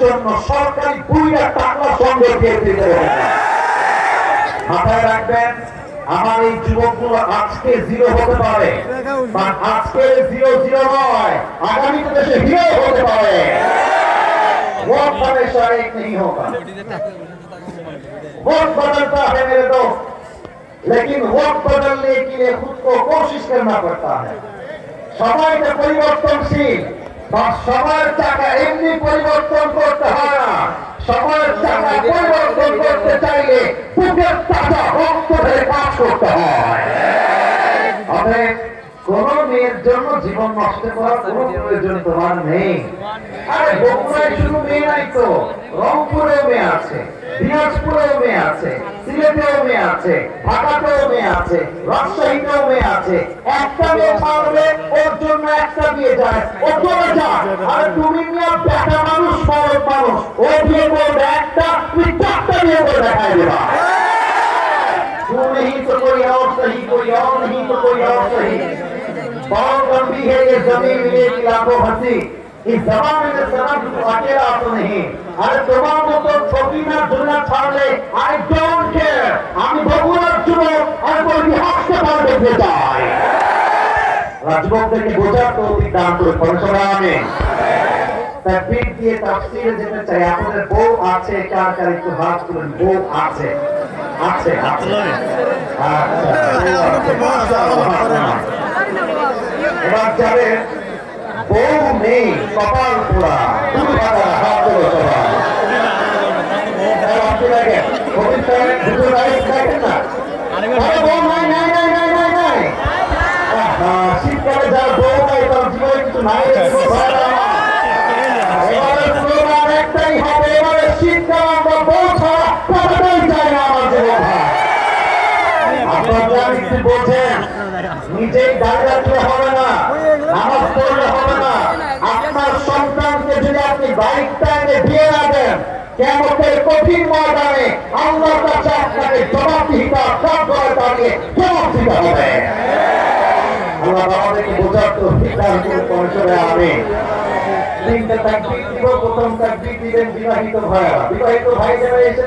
জন্য সরকারি 2 লাখ টাকা সঙ্গে দিয়ে দিতে হবে। মাথায় রাখবেন, আমার এই যুবকগুলো আজকে জিরো হতে পারে, আজকে 0-0 নয়, আগামী দেশে হিরো হতে পারে। वोट हमेशा एक नहीं होगा, वोट बदलता है मेरे दोस्त, लेकिन वोट बदलने के लिए खुद को कोशिश करना पड़ता है। समय के परिवर्तनशील, समय টাকা এমনি পরিবর্তন করতে হয় না, সময়ের টাকা পরিবর্তন করতে চাইলে বুকের তাজা রক্ত ধরে কাজ করতে হয়। অতএব কোন মেয়ের জন্য জীবন নষ্ট করার কোন প্রয়োজন তোমার নেই। আরে বগুড়ায় শুধু মেয়ে নাই তো, রংপুরেও মেয়ে আছে, দিনাজপুরেও মেয়ে আছে, সিলেটেও মেয়ে আছে, ঢাকাতেও মেয়ে আছে, রাজশাহীতেও মেয়ে আছে। একটা মেয়ে পারবে, ওর জন্য একটা বিয়ে যায়, ও চলে যায়। আর তুমি নিয়ে বেটা মানুষ, বড় মানুষ, ও বিয়ে করবে একটা, তুমি 4টা বিয়ে করে দেখাই দেবা। तू नहीं तो कोई और सही, कोई और नहीं तो कोई और सही। बहुत लंबी है ये जमीन मिलेगी लाखों हंसी, इस जमाने में सनम तू अकेला तो नहीं। अरे तुम्हारे तो छोटी ना दुनिया छाड़ले, आई डोंट केयर। আমি বগুড়ার যুবক, আর বলি হাসপাতাল দেখতে চাই। রাজবক্তকে বোঝার তো দান করে পড়াশোনা আমি তাকবীর দিয়ে তাফসীরে যেতে চাই। আপনাদের বউ আছে, কার কার একটু হাত তুলেন, বউ আছে, আছে আছে। এবার যাবে বউ নেই, কপাল পোড়া, হাত তোলো সবাই। শীতকালে যার বউ নাই তার জীবনে কিছু নাই। এবারে স্লোগান একটাই হবে, এবারে শীতকাল আমরা বউ ছাড়া কোথাও চাই না আমার জীবন। আপনারা একটু বোঝেন, নিজেই দাঁড়িয়ে রাখলে হবে না, নামাজ পড়লে হবে না। আপনার সন্তানকে যদি আপনি বাইকটা এনে দিয়ে না দেন, কিয়ামতের কঠিন ময়দানে আল্লাহর কাছে আপনাকে জবাবদিহিতা সব করে দাঁড়িয়ে জবাব দিতে হবে। আল্লাহ আমাদেরকে বোঝার তো শিক্ষার পরিসরে আমি 3টা তাকবীর দিব। প্রথম তাকবীর দিবেন বিবাহিত ভাইরা, বিবাহিত ভাই যারা এসে